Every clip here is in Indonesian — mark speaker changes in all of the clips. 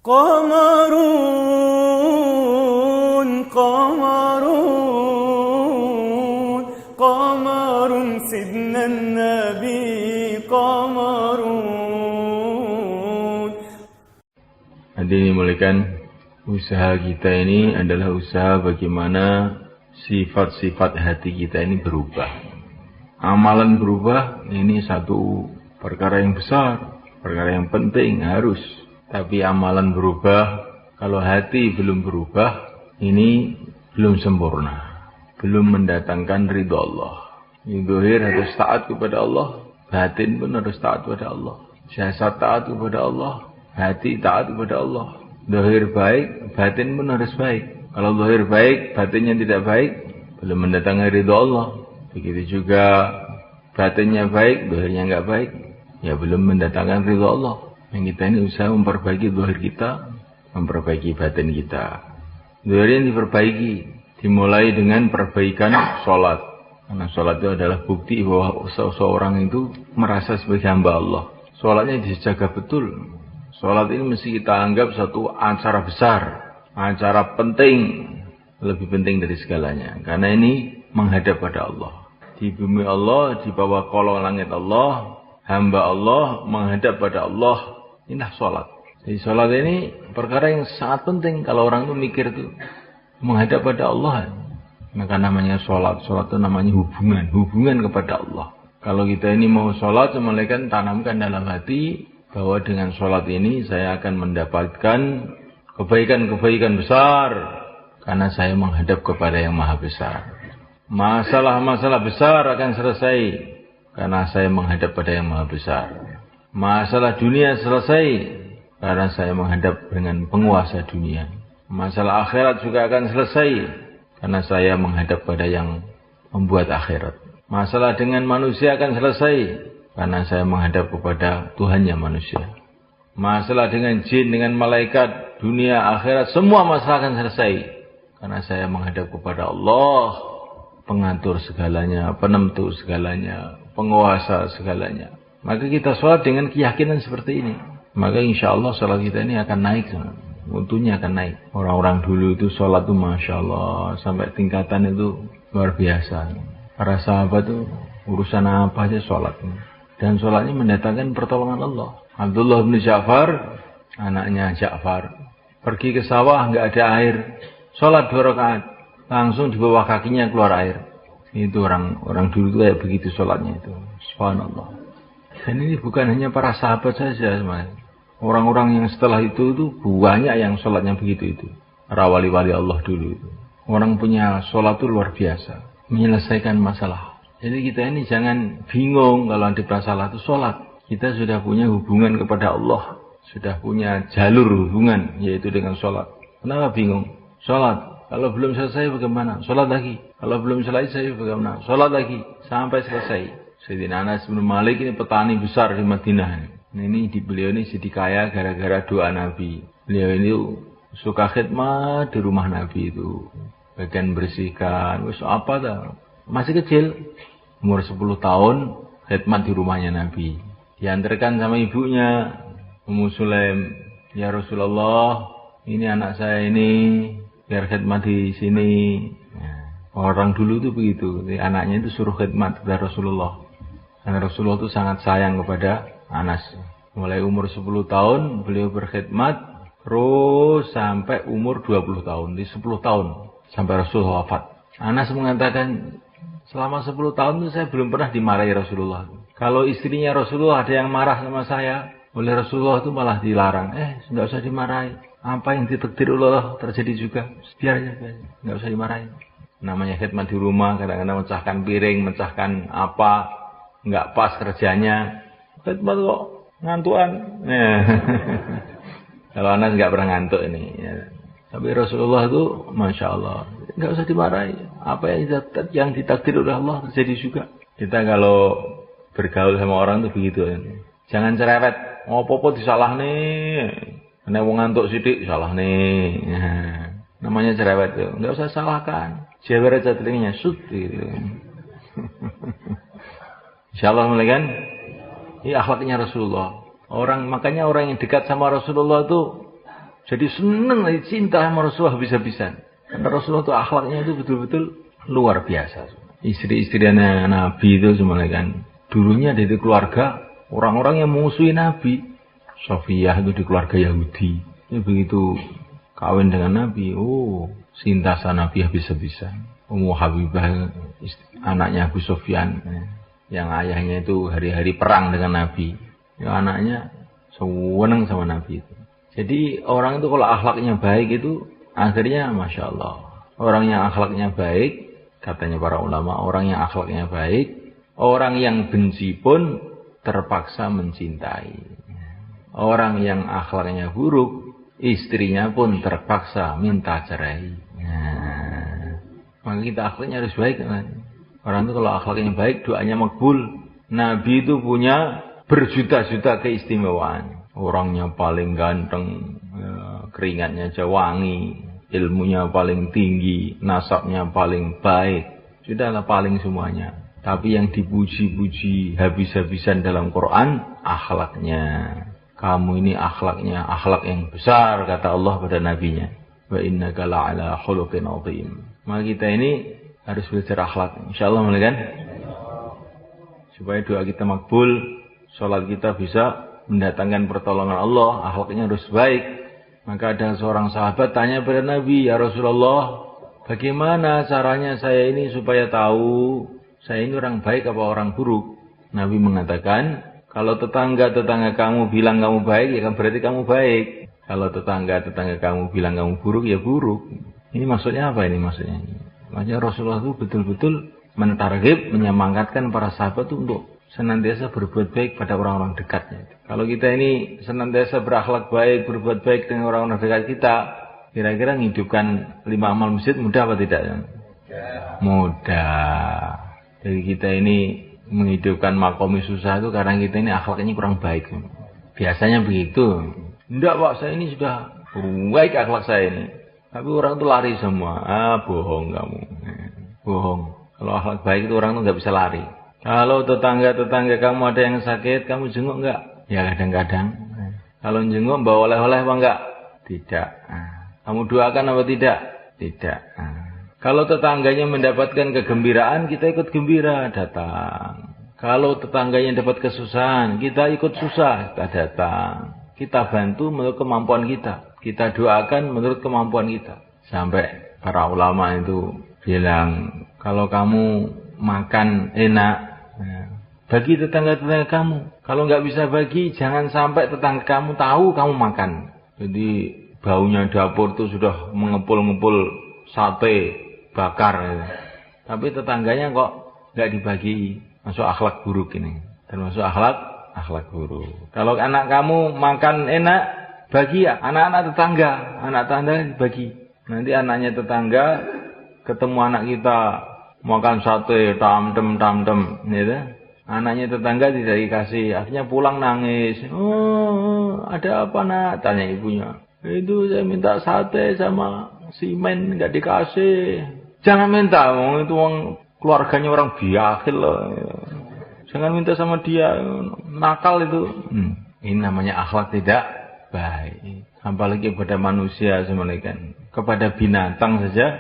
Speaker 1: قمرون قمرون قمر سيدنا النبي قمرون.
Speaker 2: Hadirin dimuliakan, usaha kita ini adalah usaha bagaimana sifat-sifat hati kita ini berubah. Amalan berubah ini satu perkara yang besar, perkara yang penting harus. Tapi amalan berubah, kalau hati belum berubah, ini belum sempurna, belum mendatangkan ridha Allah. Zahir harus taat kepada Allah, batin pun harus taat kepada Allah. Jasad taat kepada Allah, hati taat kepada Allah. Zahir baik, batin pun harus baik. Kalau zahir baik, batinnya tidak baik, belum mendatangkan ridha Allah. Begitu juga batinnya baik, zahirnya enggak baik, ya belum mendatangkan ridha Allah. Yang kita ini usaha memperbaiki zahir kita, memperbaiki batin kita. Zahir yang diperbaiki dimulai dengan perbaikan sholat. Karena sholat itu adalah bukti bahwa seseorang itu merasa sebagai hamba Allah. Sholatnya dijaga betul. Sholat ini mesti kita anggap satu acara besar, acara penting, lebih penting dari segalanya. Karena ini menghadap pada Allah. Di bumi Allah, di bawah kolong langit Allah, hamba Allah menghadap pada Allah. Inilah sholat. Jadi sholat ini perkara yang sangat penting. Kalau orang itu mikir itu menghadap pada Allah, maka namanya sholat. Sholat itu namanya hubungan kepada Allah. Kalau kita ini mau sholat, malaikat tanamkan dalam hati bahwa dengan sholat ini saya akan mendapatkan kebaikan-kebaikan besar karena saya menghadap kepada yang maha besar. Masalah-masalah besar akan selesai karena saya menghadap pada yang maha besar. Masalah dunia selesai karena saya menghadap dengan penguasa dunia. Masalah akhirat juga akan selesai karena saya menghadap pada yang membuat akhirat. Masalah dengan manusia akan selesai karena saya menghadap kepada Tuhannya manusia. Masalah dengan jin, dengan malaikat, dunia, akhirat, semua masalah akan selesai karena saya menghadap kepada Allah, pengatur segalanya, penentu segalanya, penguasa segalanya. Maka kita sholat dengan keyakinan seperti ini. Maka insya Allah sholat kita ini akan naik. Mutunya akan naik. Orang-orang dulu itu sholat itu Masya Allah. Sampai tingkatan itu luar biasa. Para sahabat itu urusan apa aja sholat. Dan sholatnya mendatangkan pertolongan Allah. Abdullah bin Ja'far, anaknya Ja'far, pergi ke sawah nggak ada air. Sholat 2 rakaat. Langsung di bawah kakinya keluar air. Itu orang dulu itu kayak begitu sholatnya itu. Subhanallah. Dan ini bukan hanya para sahabat saja, orang-orang yang setelah itu banyak yang sholatnya begitu itu. Para wali-wali Allah dulu itu. Orang punya sholat itu luar biasa, menyelesaikan masalah. Jadi kita ini jangan bingung kalau ada masalah itu sholat. Kita sudah punya hubungan kepada Allah, sudah punya jalur hubungan yaitu dengan sholat. Kenapa bingung? Sholat. Kalau belum selesai bagaimana? Sholat lagi. Kalau belum selesai bagaimana? Sholat lagi sampai selesai. Sayyidina Anas bin Malik ini petani besar di Madinah. Beliau ini jadi kaya gara-gara doa Nabi. Beliau ini suka khidmat di rumah Nabi itu. Bagian bersihkan, apa dah? Masih kecil, umur 10 tahun, khidmat di rumahnya Nabi. Diantarkan sama ibunya, Ummu Sulaim. Ya Rasulullah, ini anak saya ini, biar khidmat di sini. Orang dulu itu begitu, anaknya itu suruh khidmat kepada Rasulullah. Karena Rasulullah itu sangat sayang kepada Anas. Mulai umur 10 tahun beliau berkhidmat terus sampai umur 20 tahun. Di 10 tahun sampai Rasulullah wafat. Anas mengatakan selama 10 tahun itu saya belum pernah dimarahi Rasulullah. Kalau istrinya Rasulullah ada yang marah sama saya, oleh Rasulullah itu malah dilarang. Enggak usah dimarahi. Apa yang ditakdir Allah terjadi juga. Biar aja, enggak usah dimarahi. Namanya khidmat di rumah, kadang-kadang mecahkan piring, mecahkan apa, nggak pas kerjanya, khidmat kok ngantuan. Kalau Anas nggak pernah ngantuk ini. Tapi Rasulullah itu, Masya Allah, nggak usah dimarahi. Apa yang ditakdir oleh Allah terjadi juga. Kita kalau bergaul sama orang itu begitu. Jangan cerewet. Apa-apa disalah nih. Karena wong ngantuk sidik salah nih. Namanya cerewet itu. Nggak usah salahkan. Jewer aja telinganya, sud gitu. Insyaallah mulai kan? Ini akhlaknya Rasulullah. Makanya orang yang dekat sama Rasulullah itu Jadi seneng, cinta sama Rasulullah habis-habisan. Karena Rasulullah itu akhlaknya itu betul-betul luar biasa. Istri-istrinya Nabi itu semuanya kan. Dulunya dari keluarga orang-orang yang memusuhi Nabi. Sofiyah itu di keluarga Yahudi. Ini begitu kawin dengan Nabi, cinta sama Nabi habis-habisan. Ummu Habibah, anaknya Abu Sufyan, yang ayahnya itu hari-hari perang dengan Nabi. Yang anaknya seneng sama Nabi itu. Jadi orang itu kalau akhlaknya baik itu akhirnya Masya Allah. Orang yang akhlaknya baik, katanya para ulama, orang yang akhlaknya baik, orang yang benci pun terpaksa mencintai. Orang yang akhlaknya buruk, istrinya pun terpaksa minta cerai. Maka kita akhlaknya harus baik. Orang itu kalau akhlaknya baik, doanya makbul. Nabi itu punya berjuta-juta keistimewaan. Orangnya paling ganteng, keringatnya aja wangi, ilmunya paling tinggi, nasabnya paling baik. Sudahlah paling semuanya. Tapi yang dipuji-puji habis-habisan dalam Quran, akhlaknya. Kamu ini akhlaknya, akhlak yang besar, kata Allah pada nabinya. Wa innaka la'ala khuluqin 'azim. Maka kita ini harus belajar akhlak. Insyaallah mulai kan? Supaya doa kita makbul, salat kita bisa mendatangkan pertolongan Allah, akhlaknya harus baik. Maka ada seorang sahabat tanya pada Nabi, "Ya Rasulullah, bagaimana caranya saya ini supaya tahu saya ini orang baik apa orang buruk?" Nabi mengatakan, kalau tetangga-tetangga kamu bilang kamu baik, ya kan berarti kamu baik. Kalau tetangga-tetangga kamu bilang kamu buruk, ya buruk. Ini maksudnya apa ini maksudnya? Maksudnya Rasulullah itu betul-betul mentarget, menyemangatkan para sahabat itu untuk senantiasa berbuat baik pada orang-orang dekatnya. Kalau kita ini senantiasa berakhlak baik, berbuat baik dengan orang-orang dekat kita, kira-kira menghidupkan 5 amal masjid mudah apa tidak? Mudah. Jadi kita ini menghidupkan makomi susah itu karena kita ini akhlaknya kurang baik. Biasanya begitu. Enggak Pak, saya ini sudah baik akhlak saya ini. Tapi orang itu lari semua. Bohong kamu. Bohong. Kalau akhlak baik itu orang itu nggak bisa lari. Kalau tetangga-tetangga kamu ada yang sakit, kamu jenguk enggak? Ya kadang-kadang. Kalau jenguk bawa oleh-oleh apa enggak? Tidak. Kamu doakan apa tidak? Tidak. Kalau tetangganya mendapatkan kegembiraan, kita ikut gembira, datang. Kalau tetangganya dapat kesusahan, kita ikut susah, kita datang. Kita bantu menurut kemampuan kita. Kita doakan menurut kemampuan kita. Sampai para ulama itu bilang, kalau kamu makan enak, bagi tetangga-tetangga kamu. Kalau nggak bisa bagi, jangan sampai tetangga kamu tahu kamu makan. Jadi baunya dapur itu sudah mengepul-ngepul sate bakar. Tapi tetangganya kok nggak dibagi. Masuk akhlak buruk ini. Termasuk akhlak buruk. Kalau anak kamu makan enak, bagi ya anak-anak tetangga. Anak tetangga dibagi. Nanti anaknya tetangga ketemu anak kita makan sate tamdem gitu. Anaknya tetangga tidak dikasih, akhirnya pulang nangis. Ada apa nak? Tanya ibunya. Itu saya minta sate sama simen nggak dikasih. Jangan minta, itu keluarganya orang biakil loh. Jangan minta sama dia, nakal itu. Ini namanya akhlak tidak baik. Apalagi kepada manusia semuanya. Kepada binatang saja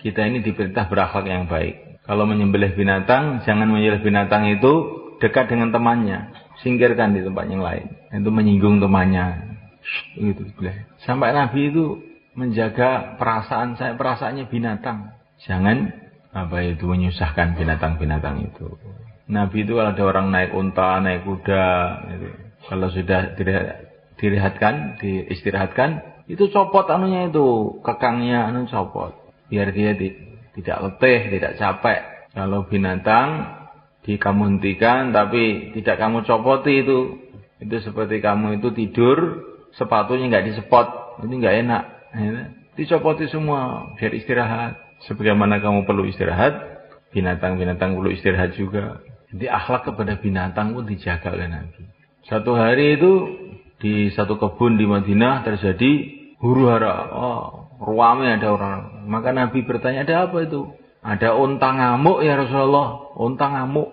Speaker 2: kita ini diperintah berakhlak yang baik. Kalau menyembelih binatang, jangan menyembelih binatang itu dekat dengan temannya. Singkirkan di tempat yang lain. Itu menyinggung temannya. Gitu. Sampai Nabi itu menjaga perasaannya binatang. Jangan menyusahkan binatang-binatang itu. Nabi itu kalau ada orang naik unta, naik kuda, gitu. Kalau sudah diistirahatkan, itu copot anunya itu, kekangnya copot. Biar dia tidak letih, tidak capek. Kalau binatang kamu hentikan tapi tidak kamu copoti itu seperti kamu itu tidur sepatunya nggak disepot, itu nggak enak. Dicopoti semua biar istirahat. Sebagaimana kamu perlu istirahat, binatang-binatang perlu istirahat juga. Jadi akhlak kepada binatang pun dijaga oleh Nabi. Satu hari itu di satu kebun di Madinah terjadi huru-hara. Ruame ada orang. Maka Nabi bertanya, ada apa itu? Ada unta ngamuk ya Rasulullah. Unta ngamuk.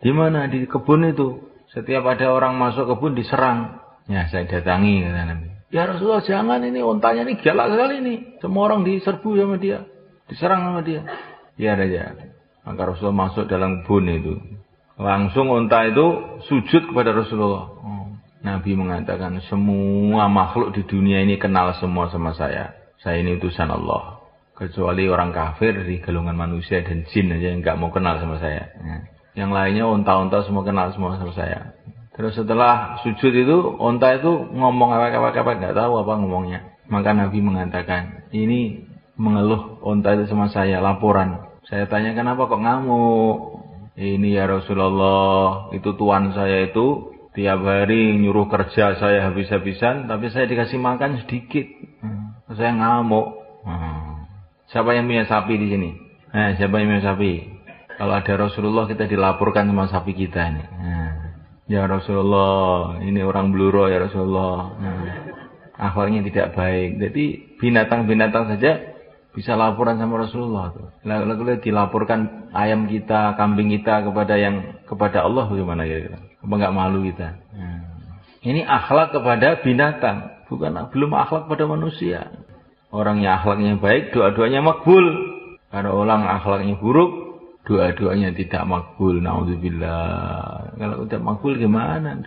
Speaker 2: Di mana? Di kebun itu. Setiap ada orang masuk kebun diserang. Ya saya datangi kata Nabi. Ya Rasulullah jangan, ini ontanya ini galak sekali ini. Semua orang diserbu sama dia. Diserang sama dia. Ya aja. Maka Rasulullah masuk dalam kebun itu. Langsung onta itu sujud kepada Rasulullah. Nabi mengatakan semua makhluk di dunia ini kenal semua sama saya. Saya ini utusan Allah. Kecuali orang kafir di golongan manusia dan jin aja yang nggak mau kenal sama saya. Yang lainnya onta-onta semua kenal semua sama saya. Terus setelah sujud itu onta itu ngomong apa nggak tahu apa ngomongnya. Maka Nabi mengatakan ini mengeluh onta itu sama saya, laporan. Saya tanya kenapa kok ngamuk? Ini ya Rasulullah, itu tuan saya itu tiap hari nyuruh kerja saya habis-habisan, tapi saya dikasih makan sedikit. Saya ngamuk. Siapa yang punya sapi di sini? Siapa yang punya sapi? Kalau ada Rasulullah kita dilaporkan sama sapi kita ini. Ya Rasulullah, ini orang bluro ya Rasulullah. Akhlaknya tidak baik. Jadi binatang-binatang saja bisa laporan sama Rasulullah tuh. Lalu dilaporkan ayam kita, kambing kita kepada Allah bagaimana kira-kira? Apa enggak malu kita? Ini akhlak kepada binatang, belum akhlak pada manusia. Orang yang akhlaknya baik, doa-doanya makbul. Kalau orang akhlaknya buruk, doa-doanya tidak makbul. Naudzubillah. Kalau udah makbul gimana?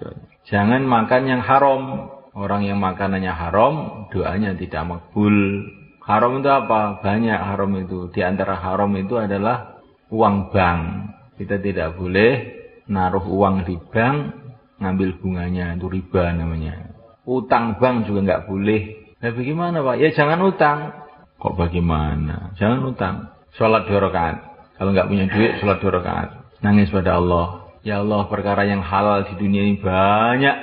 Speaker 2: Jangan makan yang haram. Orang yang makanannya haram, doanya tidak makbul. Haram itu apa? Banyak haram itu. Di antara haram itu adalah uang bank. Kita tidak boleh naruh uang di bank, ngambil bunganya, itu riba namanya. Utang bank juga nggak boleh. Nah bagaimana Pak? Ya jangan utang. Kok bagaimana? Jangan utang. Sholat 2 rakaat. Kalau nggak punya duit, sholat 2 rakaat. Nangis pada Allah. Ya Allah, perkara yang halal di dunia ini banyak.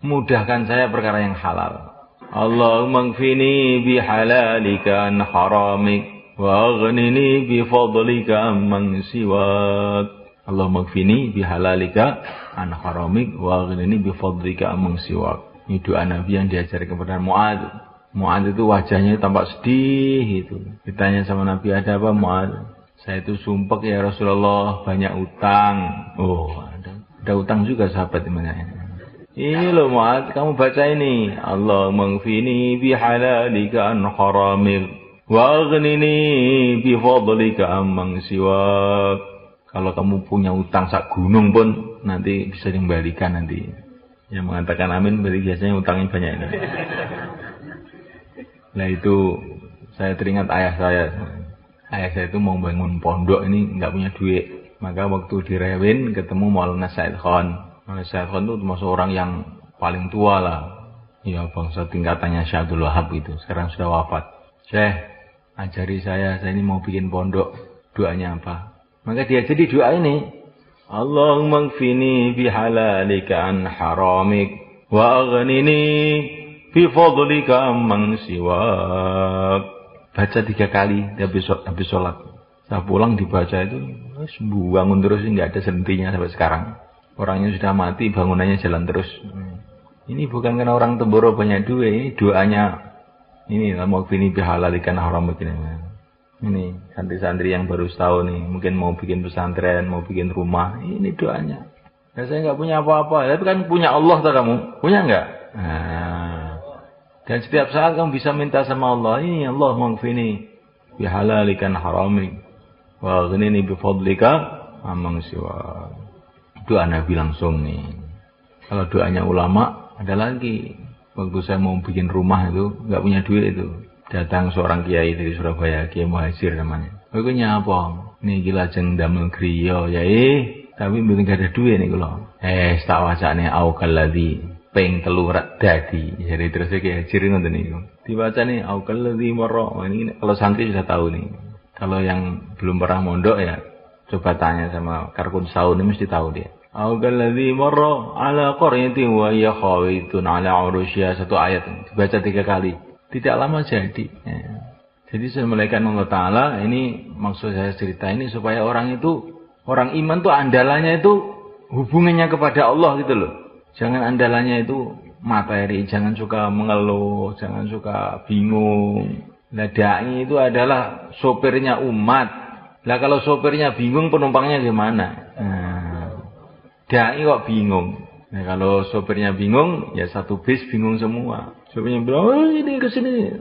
Speaker 2: Mudahkan saya perkara yang halal. Allahumma gfini bihalalika an haramik wa aghnini bifadlika amman siwak. Allahumma gfini bihalalika an haramik wa aghnini bifadlika amman siwak. Ini doa Nabi yang diajarkan kepada Mu'adz. Mu'adz itu wajahnya tampak sedih itu. Ditanya sama Nabi, ada apa Mu'adz? Saya itu sumpah ya Rasulullah, banyak utang. Oh, ada utang juga sahabat temannya. Ini loh Mu'adz, kamu baca ini. Allahumma gfini bihalalika an haramik wa aghnini bifadlika amman siwak. Kalau kamu punya utang sak gunung pun nanti bisa dikembalikan nanti. Yang mengatakan amin berarti biasanya utangnya banyak ini. Nah itu saya teringat ayah saya. Ayah saya itu mau bangun pondok ini nggak punya duit. Maka waktu di Rewin ketemu Maulana Said Khan. Maulana Said Khan itu termasuk orang yang paling tua lah. Ya bangsa tingkatannya Syekh Abdul Wahab itu. Sekarang sudah wafat. Syekh, ajari saya ini mau bikin pondok. Doanya apa? Maka dia jadi doa ini. Allahumma gfini bihalalika an haramik wa aghnini bifadlika amman siwak. Baca 3 kali habis sholat. Saya pulang dibaca itu bangun terus, nggak ada sentinya sampai sekarang. Orangnya sudah mati, bangunannya jalan terus. Ini bukan karena orang Temboro banyak duit, ini doanya. Ini mau gfini bihalalika an haramik ini. Ini santri-santri yang baru setahun nih, mungkin mau bikin pesantren, mau bikin rumah, ini doanya. Ya saya nggak punya apa-apa, tapi kan punya Allah tak kamu? Punya nggak? Dan setiap saat kamu bisa minta sama Allah, ini Allah maghfini bihalalika an haramik wa aghnini bifadlika amman siwak. Doa Nabi langsung nih. Kalau doanya ulama ada lagi. Waktu saya mau bikin rumah itu nggak punya duit itu. Datang seorang kiai dari Surabaya, Kiai Muhajir namanya. Kowe nyapa? Niki lajeng damel griya ya tapi mboten gak ada duit niku lho. Tak wacane auqal ladzi ping 3 dadi. Jadi terus Kiai Muhajir ngoten niku. Dibacane auqal ladzi marra. Ini kalau santri sudah tahu nih. Kalau yang belum pernah mondok ya coba tanya sama Karkun Saun, ini mesti tahu dia. Auqal ladzi marra ala qaryatin wa hiya khawitun ala urusya, satu ayat dibaca 3 kali. Tidak lama jadi. Jadi saya melihatkan Allah Ta'ala, ini maksud saya cerita ini supaya orang iman tuh andalannya itu hubungannya kepada Allah gitu loh. Jangan andalannya itu materi, jangan suka mengeluh, jangan suka bingung. Nah dai itu adalah sopirnya umat. Lah kalau sopirnya bingung, penumpangnya gimana? Dai kok bingung. Nah kalau sopirnya bingung, ya satu bis bingung semua. Supaya bilang, oh ini kesini.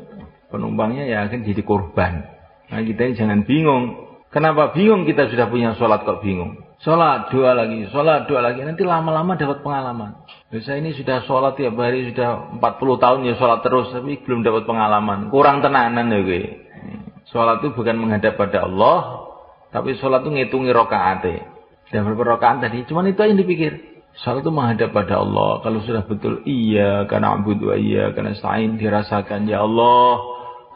Speaker 2: Penumpangnya ya akan jadi korban. Nah kita ini jangan bingung. Kenapa bingung? Kita sudah punya sholat kok bingung. Sholat, doa lagi. Nanti lama-lama dapat pengalaman. Saya ini sudah sholat tiap hari, sudah 40 tahun ya sholat terus. Tapi belum dapat pengalaman. Kurang tenanan ya. Sholat itu bukan menghadap pada Allah. Tapi sholat itu ngitungi rokaatnya. Dan berapa rokaat tadi. Cuman itu yang dipikir. Sholat itu menghadap pada Allah. Kalau sudah betul iya, karena abudu iya, karena sa'in dirasakan. Ya Allah,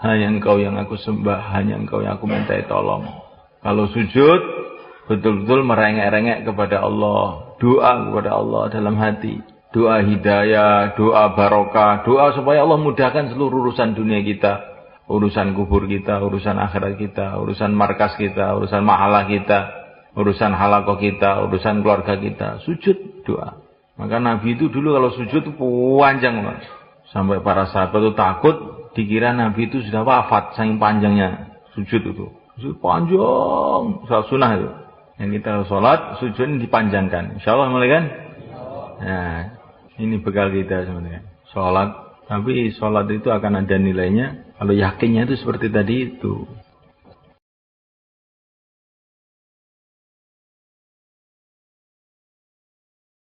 Speaker 2: hanya Engkau yang aku sembah, hanya Engkau yang aku minta tolong. Kalau sujud, betul-betul merengek-rengek kepada Allah. Doa kepada Allah dalam hati. Doa hidayah, doa barokah, doa supaya Allah mudahkan seluruh urusan dunia kita. Urusan kubur kita, urusan akhirat kita, urusan markas kita, urusan mahalah kita. Urusan halakoh kita, urusan keluarga kita, sujud doa. Maka Nabi itu dulu kalau sujud itu panjang Mas. Sampai para sahabat itu takut dikira Nabi itu sudah wafat saking panjangnya sujud itu. Sujud panjang, salat sunnah itu. Yang kita sholat sujud ini dipanjangkan. Insyaallah mulai kan? Nah, ini bekal kita sebenarnya. Sholat, tapi sholat itu akan ada nilainya kalau yakinnya itu seperti tadi itu.